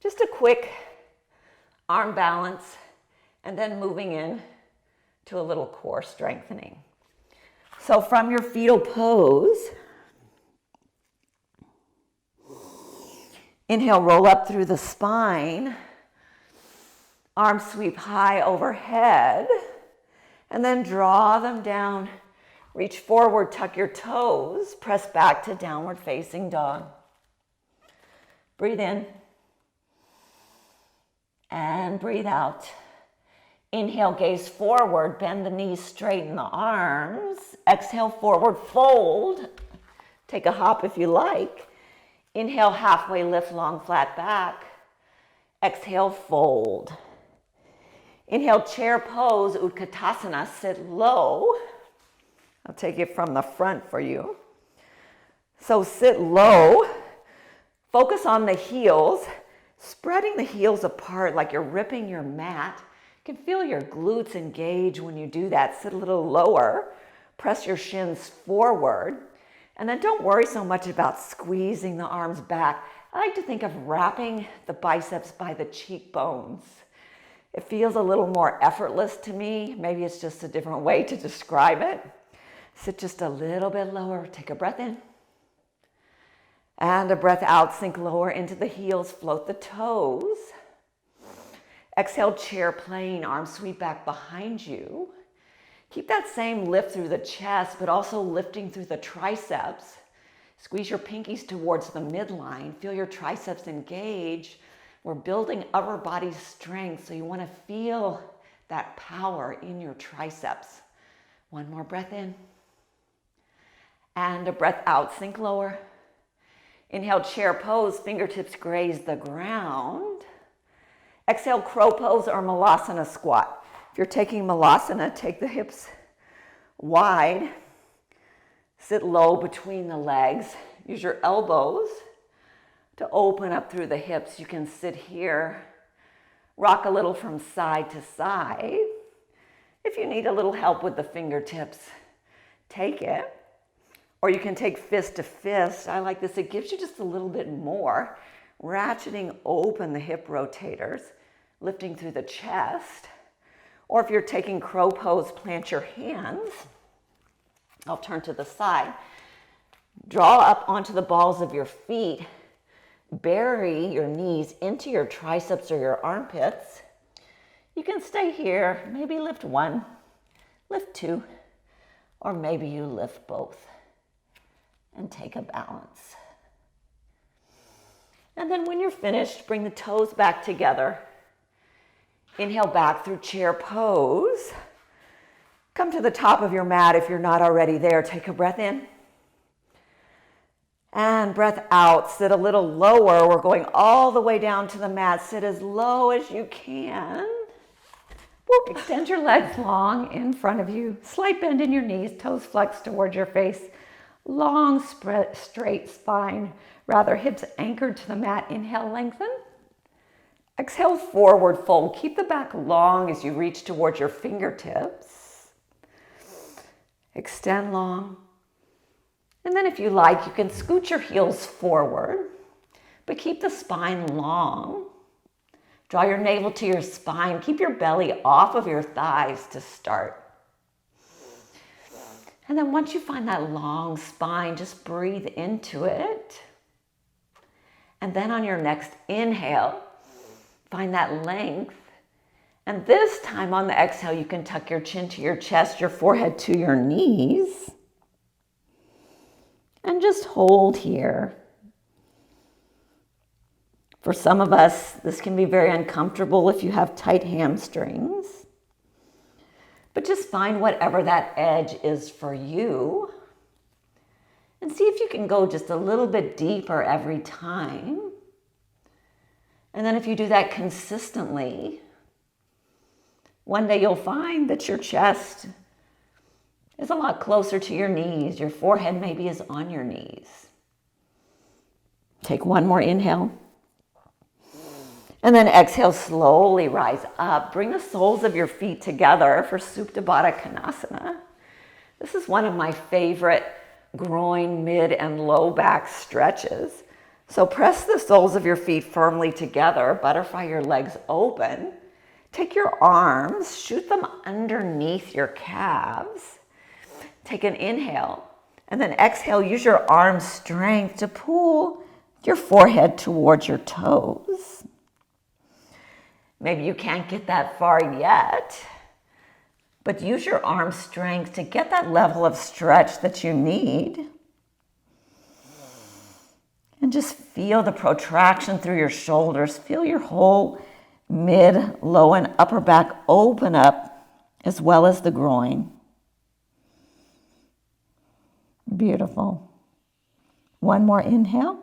Just a quick arm balance and then moving in to a little core strengthening. So from your fetal pose, inhale, roll up through the spine, arms sweep high overhead, and then draw them down. Reach forward, tuck your toes, press back to downward facing dog. Breathe in and breathe out. Inhale, gaze forward, bend the knees, straighten the arms. Exhale, forward fold. Take a hop if you like. Inhale, halfway lift, long flat back. Exhale, fold. Inhale, chair pose, Utkatasana, sit low. I'll take it from the front for you. So sit low, focus on the heels, spreading the heels apart like you're ripping your mat. You can feel your glutes engage when you do that. Sit a little lower, press your shins forward, and then don't worry so much about squeezing the arms back. I like to think of wrapping the biceps by the cheekbones. It feels a little more effortless to me. Maybe it's just a different way to describe it. Sit just a little bit lower. Take a breath in. And a breath out. Sink lower into the heels. Float the toes. Exhale, chair plane. Arms sweep back behind you. Keep that same lift through the chest, but also lifting through the triceps. Squeeze your pinkies towards the midline. Feel your triceps engage. We're building upper body strength, so you want to feel that power in your triceps. One more breath in. And a breath out, sink lower. Inhale, chair pose, fingertips graze the ground. Exhale, crow pose or Malasana squat. If you're taking Malasana, take the hips wide. Sit low between the legs. Use your elbows to open up through the hips. You can sit here, rock a little from side to side. If you need a little help with the fingertips, take it. Or you can take fist to fist. I like this. It gives you just a little bit more. Ratcheting open the hip rotators, lifting through the chest. Or if you're taking crow pose, plant your hands. I'll turn to the side. Draw up onto the balls of your feet. Bury your knees into your triceps or your armpits. You can stay here, maybe lift 1, lift 2, or maybe you lift both and take a balance. And then when you're finished, bring the toes back together. Inhale back through chair pose. Come to the top of your mat if you're not already there. Take a breath in. And breath out. Sit a little lower. We're going all the way down to the mat. Sit as low as you can. Whoop. Extend your legs long in front of you. Slight bend in your knees. Toes flexed towards your face. Long, straight spine. Rather, hips anchored to the mat. Inhale, lengthen. Exhale, forward fold. Keep the back long as you reach towards your fingertips. Extend long. And then if you like, you can scoot your heels forward, but keep the spine long. Draw your navel to your spine. Keep your belly off of your thighs to start. And then once you find that long spine, just breathe into it. And then on your next inhale, find that length. And this time on the exhale, you can tuck your chin to your chest, your forehead to your knees. And just hold here. For some of us, this can be very uncomfortable if you have tight hamstrings. But just find whatever that edge is for you. And see if you can go just a little bit deeper every time. And then if you do that consistently, one day you'll find that your chest is a lot closer to your knees. Your forehead maybe is on your knees. Take one more inhale. And then exhale, slowly rise up. Bring the soles of your feet together for Supta Baddha Konasana. This is one of my favorite groin, mid, and low back stretches. So press the soles of your feet firmly together. Butterfly your legs open. Take your arms, shoot them underneath your calves. Take an inhale, and then exhale. Use your arm strength to pull your forehead towards your toes. Maybe you can't get that far yet, but use your arm strength to get that level of stretch that you need. And just feel the protraction through your shoulders. Feel your whole mid, low, and upper back open up, as well as the groin. Beautiful. One more inhale.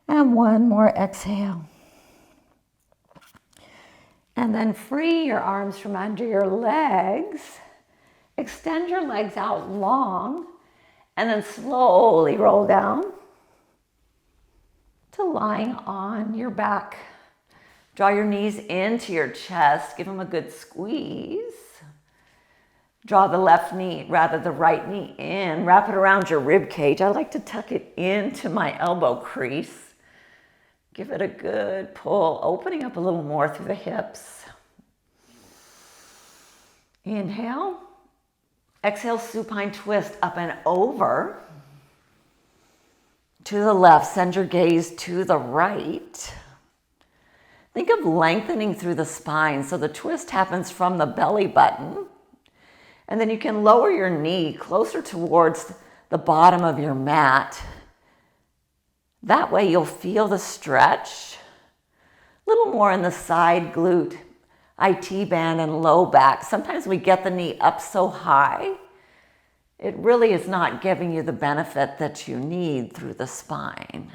And one more exhale. And then free your arms from under your legs. Extend your legs out long. And then slowly roll down to lying on your back. Draw your knees into your chest. Give them a good squeeze. Draw the left knee, rather the right knee in. Wrap it around your rib cage. I like to tuck it into my elbow crease. Give it a good pull, opening up a little more through the hips. Inhale. Exhale, supine twist up and over. To the left, send your gaze to the right. Think of lengthening through the spine. So the twist happens from the belly button. And then you can lower your knee closer towards the bottom of your mat. That way you'll feel the stretch. A little more in the side glute, IT band, and low back. Sometimes we get the knee up so high, it really is not giving you the benefit that you need through the spine.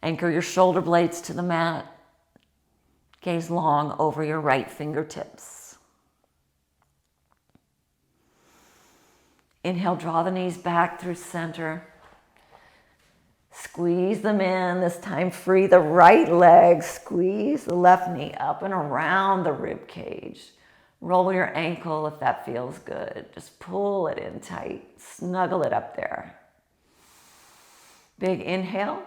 Anchor your shoulder blades to the mat. Gaze long over your right fingertips. Inhale, draw the knees back through center. Squeeze them in. This time free the right leg. Squeeze the left knee up and around the rib cage. Roll your ankle if that feels good. Just pull it in tight. Snuggle it up there. Big inhale.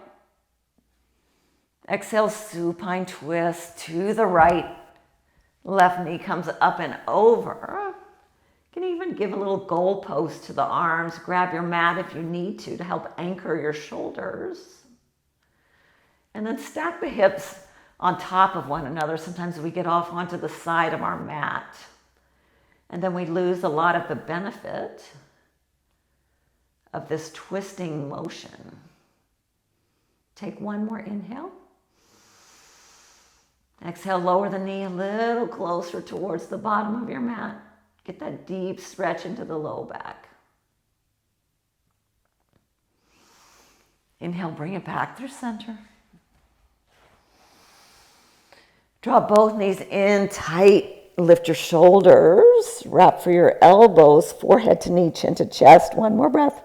Exhale, supine twist to the right. Left knee comes up and over. You can even give a little goalpost to the arms. Grab your mat if you need to help anchor your shoulders. And then stack the hips on top of one another. Sometimes we get off onto the side of our mat. And then we lose a lot of the benefit of this twisting motion. Take one more inhale. Exhale, lower the knee a little closer towards the bottom of your mat. Get that deep stretch into the low back. Inhale, bring it back through center. Draw both knees in tight. Lift your shoulders. Wrap for your elbows, forehead to knee, chin to chest. One more breath.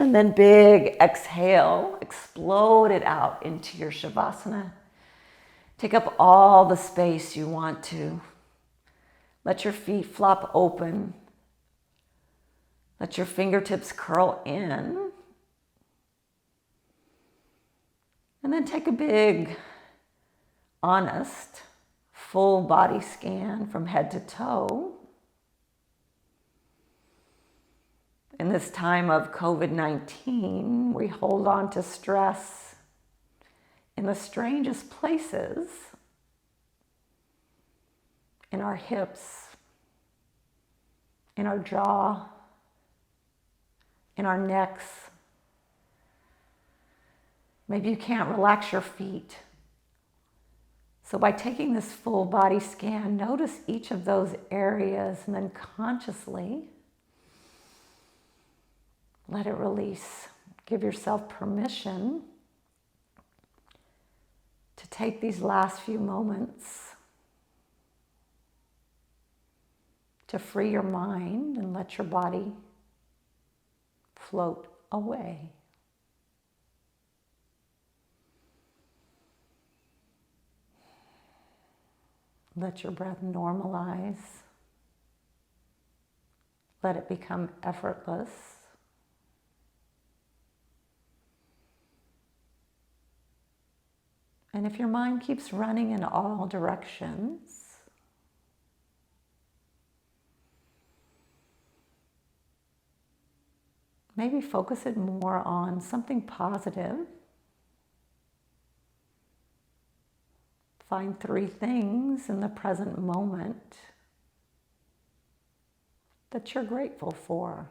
And then big exhale. Explode it out into your Shavasana. Take up all the space you want to. Let your feet flop open. Let your fingertips curl in. And then take a big, honest, full body scan from head to toe. In this time of COVID-19, we hold on to stress in the strangest places, in our hips, in our jaw, in our necks. Maybe you can't relax your feet. So by taking this full body scan, notice each of those areas and then consciously let it release. Give yourself permission to take these last few moments to free your mind and let your body float away. Let your breath normalize. Let it become effortless. And if your mind keeps running in all directions, maybe focus it more on something positive. Find 3 things in the present moment that you're grateful for.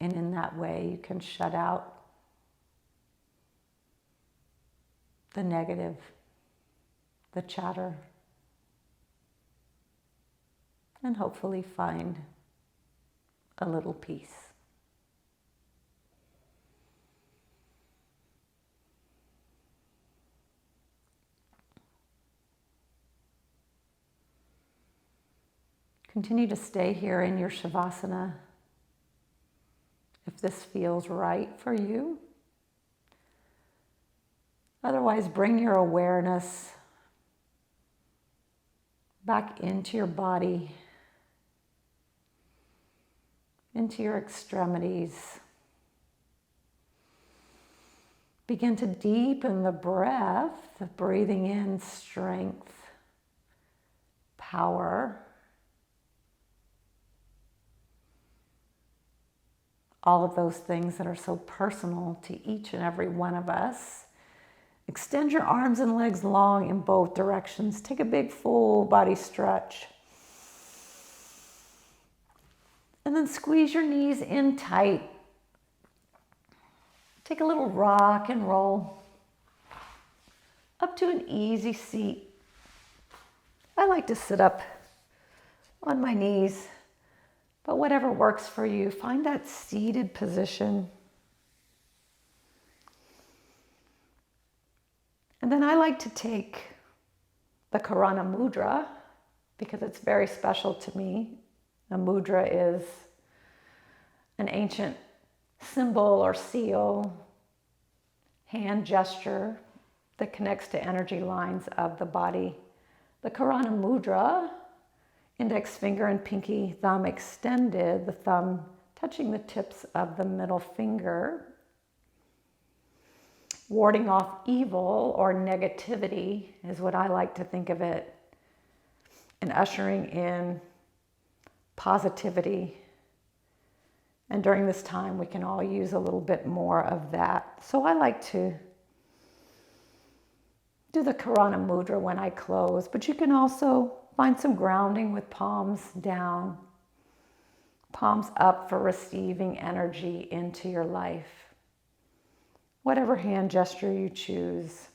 And in that way, you can shut out the negative, the chatter, and hopefully find a little peace. Continue to stay here in your Shavasana if this feels right for you. Otherwise, bring your awareness back into your body, into your extremities. Begin to deepen the breath, breathing in strength, power, all of those things that are so personal to each and every one of us. Extend your arms and legs long in both directions. Take a big full body stretch. And then squeeze your knees in tight. Take a little rock and roll up to an easy seat. I like to sit up on my knees, but whatever works for you, find that seated position. And then I like to take the Karana mudra because it's very special to me. A mudra is an ancient symbol or seal, hand gesture that connects to energy lines of the body. The Karana mudra, index finger and pinky thumb extended, the thumb touching the tips of the middle finger, warding off evil or negativity is what I like to think of it, and ushering in positivity. And during this time, we can all use a little bit more of that. So I like to do the Karana mudra when I close, but you can also find some grounding with palms down. Palms up for receiving energy into your life. Whatever hand gesture you choose,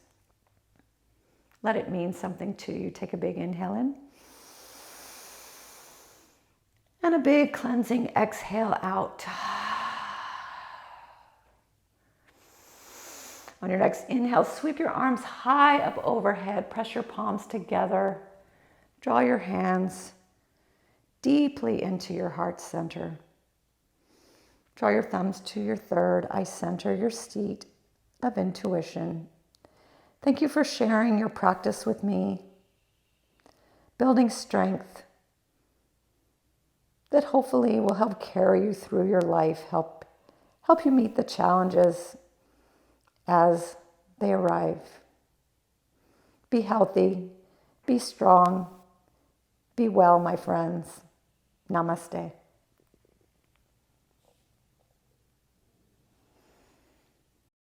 let it mean something to you. Take a big inhale in. And a big cleansing exhale out. On your next inhale, sweep your arms high up overhead. Press your palms together. Draw your hands deeply into your heart center. Draw your thumbs to your third eye center, your seat of intuition. Thank you for sharing your practice with me, building strength that hopefully will help carry you through your life, help you meet the challenges as they arrive. Be healthy, be strong, be well, my friends. Namaste.